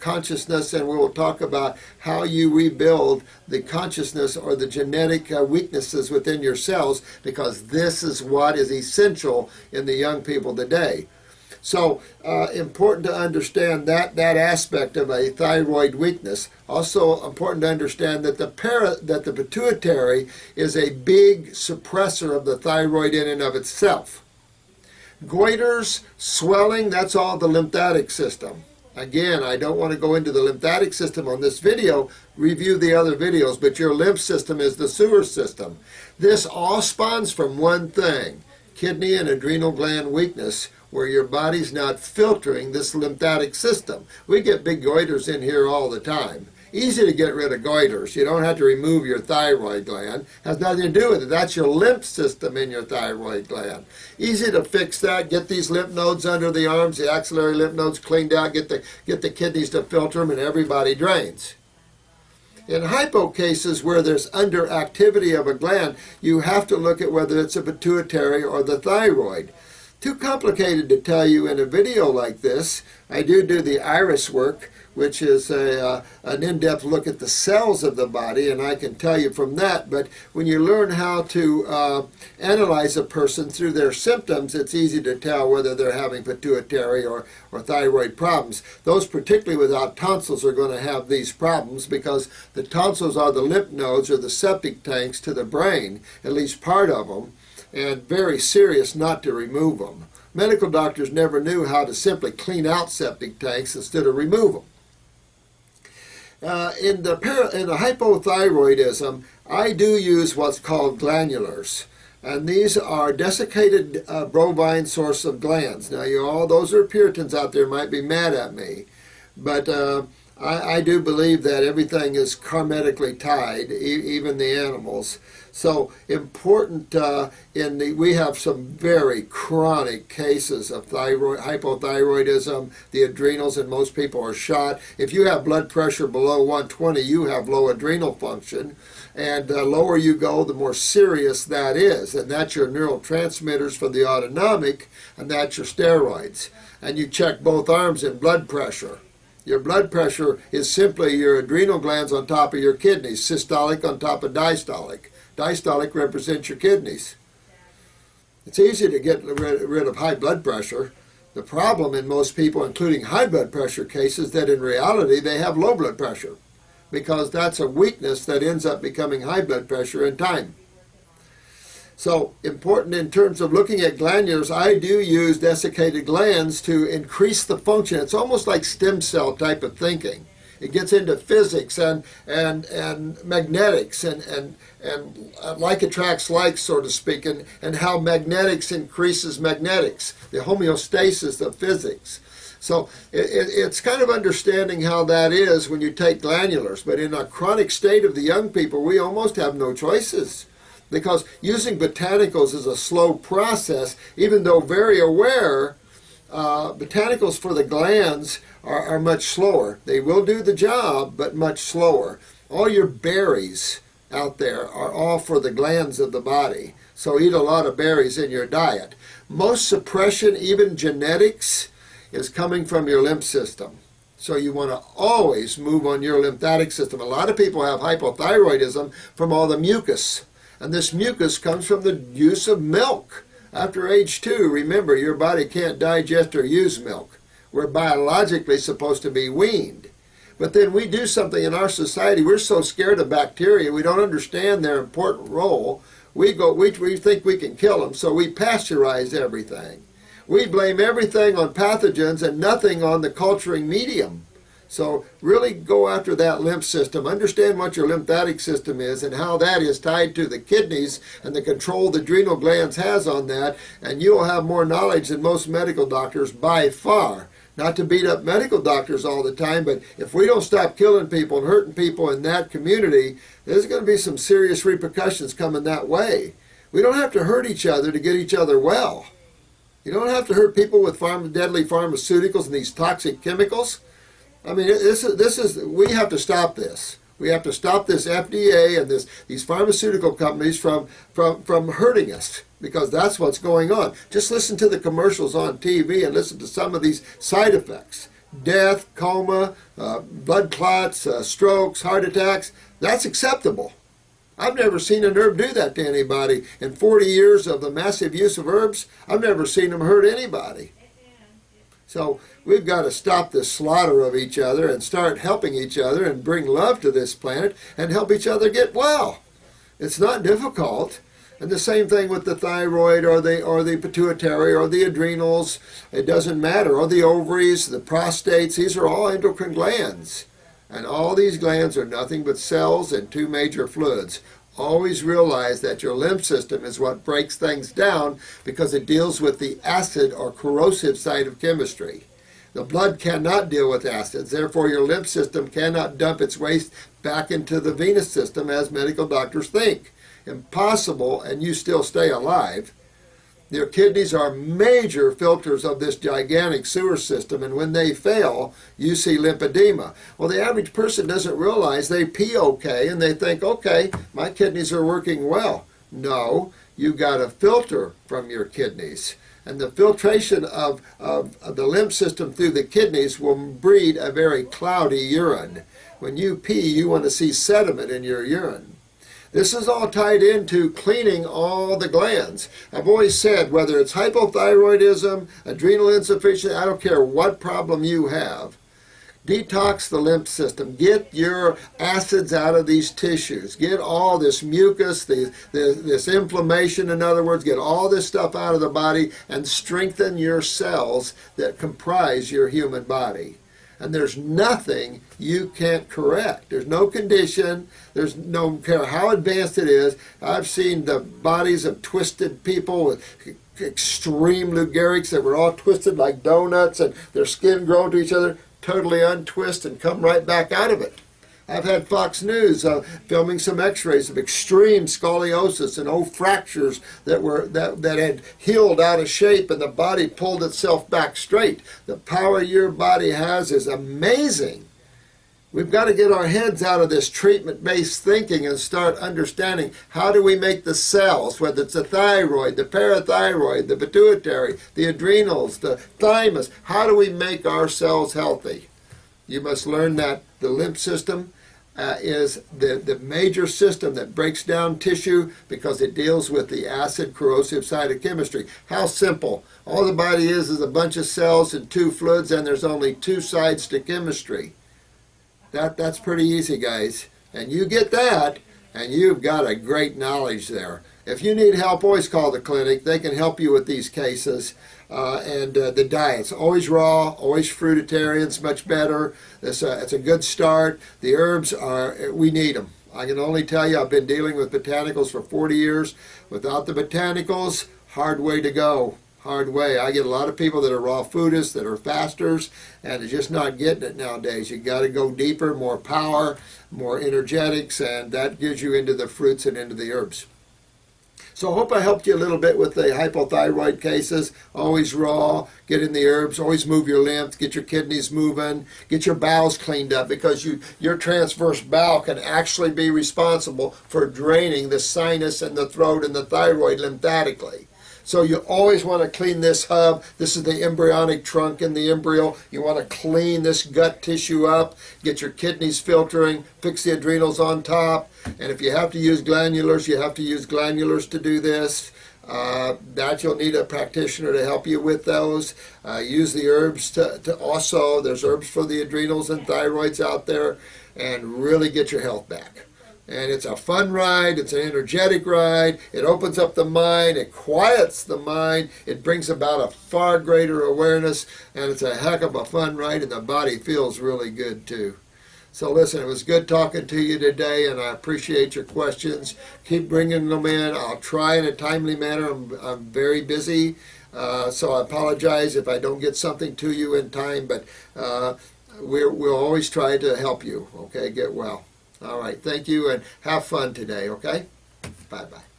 consciousness, and we will talk about how you rebuild the consciousness or the genetic weaknesses within your cells, because this is what is essential in the young people today. So important to understand that aspect of a thyroid weakness. Also important to understand that the pituitary is a big suppressor of the thyroid in and of itself. Goiters, swelling, that's all the lymphatic system. Again, I don't want to go into the lymphatic system on this video. Review the other videos, but your lymph system is the sewer system. This all spawns from one thing: kidney and adrenal gland weakness, where your body's not filtering this lymphatic system. We get big goiters in here all the time. Easy to get rid of goiters. You don't have to remove your thyroid gland. Has nothing to do with it. That's your lymph system in your thyroid gland. Easy to fix that. Get these lymph nodes under the arms, the axillary lymph nodes cleaned out, get the kidneys to filter them, and everybody drains. In hypo cases where there's underactivity of a gland, you have to look at whether it's a pituitary or the thyroid. Too complicated to tell you in a video like this. I do the iris work, which is an in-depth look at the cells of the body, and I can tell you from that. But when you learn how to analyze a person through their symptoms, it's easy to tell whether they're having pituitary or thyroid problems. Those particularly without tonsils are going to have these problems, because the tonsils are the lymph nodes or the septic tanks to the brain, at least part of them, and very serious not to remove them. Medical doctors never knew how to simply clean out septic tanks instead of remove them. In the hypothyroidism, I do use what's called glandulars, and these are desiccated bovine source of glands. Now, all those are Puritans out there might be mad at me, but I do believe that everything is karmically tied, even the animals. So important we have some very chronic cases of hypothyroidism. The adrenals in most people are shot. If you have blood pressure below 120, you have low adrenal function. And the lower you go, the more serious that is. And that's your neurotransmitters for the autonomic, and that's your steroids. And you check both arms in blood pressure. Your blood pressure is simply your adrenal glands on top of your kidneys, systolic on top of diastolic. Diastolic represents your kidneys. It's easy to get rid of high blood pressure. The problem in most people, including high blood pressure cases, that in reality they have low blood pressure, because that's a weakness that ends up becoming high blood pressure in time. So important in terms of looking at glandulars, I do use desiccated glands to increase the function. It's almost like stem cell type of thinking. It gets into physics and magnetics and like attracts like, so to speak, and how magnetics increases magnetics, the homeostasis of physics. So it's kind of understanding how that is when you take glandulars. But in a chronic state of the young people, we almost have no choices, because using botanicals is a slow process, even though very aware. Botanicals for the glands are much slower. They will do the job, but much slower. All your berries out there are all for the glands of the body. So eat a lot of berries in your diet. Most suppression, even genetics, is coming from your lymph system. So you want to always move on your lymphatic system. A lot of people have hypothyroidism from all the mucus. And this mucus comes from the use of milk. After age 2, remember, your body can't digest or use milk. We're biologically supposed to be weaned. But then we do something in our society. We're so scared of bacteria, we don't understand their important role. We think we can kill them, so we pasteurize everything. We blame everything on pathogens and nothing on the culturing medium. So really go after that lymph system. Understand what your lymphatic system is and how that is tied to the kidneys and the control the adrenal glands has on that, and you'll have more knowledge than most medical doctors by far. Not to beat up medical doctors all the time, but if we don't stop killing people and hurting people in that community, there's going to be some serious repercussions coming that way. We don't have to hurt each other to get each other well. You don't have to hurt people with deadly pharmaceuticals and these toxic chemicals. I mean, we have to stop this. We have to stop this FDA and these pharmaceutical companies from hurting us, because that's what's going on. Just listen to the commercials on TV and listen to some of these side effects. death, coma, blood clots, strokes, heart attacks, that's acceptable. I've never seen an herb do that to anybody. In 40 years of the massive use of herbs, I've never seen them hurt anybody. So we've got to stop this slaughter of each other and start helping each other and bring love to this planet and help each other get well. It's not difficult. And the same thing with the thyroid or the pituitary or the adrenals. It doesn't matter. Or the ovaries, the prostates. These are all endocrine glands. And all these glands are nothing but cells and two major fluids. Always realize that your lymph system is what breaks things down because it deals with the acid or corrosive side of chemistry. The blood cannot deal with acids. Therefore, your lymph system cannot dump its waste back into the venous system as medical doctors think. Impossible, and you still stay alive. Your kidneys are major filters of this gigantic sewer system, and when they fail, you see lymphedema. Well, the average person doesn't realize they pee okay, and they think, okay, my kidneys are working well. No, you got a filter from your kidneys. And the filtration of the lymph system through the kidneys will breed a very cloudy urine. When you pee, you want to see sediment in your urine. This is all tied into cleaning all the glands. I've always said, whether it's hypothyroidism, adrenal insufficiency, I don't care what problem you have, detox the lymph system. Get your acids out of these tissues. Get all this mucus, this inflammation, in other words, get all this stuff out of the body and strengthen your cells that comprise your human body. And there's nothing you can't correct. There's no condition. There's no care how advanced it is. I've seen the bodies of twisted people with extreme Lou Gehrig's that were all twisted like donuts and their skin grown to each other, totally untwist and come right back out of it. I've had Fox News filming some x-rays of extreme scoliosis and old fractures that had healed out of shape and the body pulled itself back straight. The power your body has is amazing. We've got to get our heads out of this treatment-based thinking and start understanding how do we make the cells, whether it's the thyroid, the parathyroid, the pituitary, the adrenals, the thymus, how do we make our cells healthy? You must learn that the lymph system is the major system that breaks down tissue because it deals with the acid corrosive side of chemistry. How simple. All the body is a bunch of cells and two fluids, and there's only two sides to chemistry. That's pretty easy, guys. And you get that, and you've got a great knowledge there. If you need help, always call the clinic. They can help you with these cases. The diets, always raw, always fruitarians, much better. It's a good start. The herbs we need them. I can only tell you I've been dealing with botanicals for 40 years. Without the botanicals, hard way to go. Hard way. I get a lot of people that are raw foodists, that are fasters, and they're just not getting it nowadays. You got to go deeper, more power, more energetics, and that gives you into the fruits and into the herbs. So I hope I helped you a little bit with the hypothyroid cases. Always raw, get in the herbs, always move your lymph, get your kidneys moving, get your bowels cleaned up because your transverse bowel can actually be responsible for draining the sinus and the throat and the thyroid lymphatically. So you always want to clean this hub. This is the embryonic trunk in the embryo. You want to clean this gut tissue up, get your kidneys filtering, fix the adrenals on top. And if you have to use glandulars, you have to use glandulars to do this. That you'll need a practitioner to help you with those. Use the herbs to also, there's herbs for the adrenals and thyroids out there, and really get your health back. And it's a fun ride, it's an energetic ride, it opens up the mind, it quiets the mind, it brings about a far greater awareness, and it's a heck of a fun ride, and the body feels really good too. So listen, it was good talking to you today, and I appreciate your questions. Keep bringing them in. I'll try in a timely manner. I'm very busy, so I apologize if I don't get something to you in time, but we'll always try to help you, okay? Get well. All right, thank you, and have fun today, okay? Bye-bye.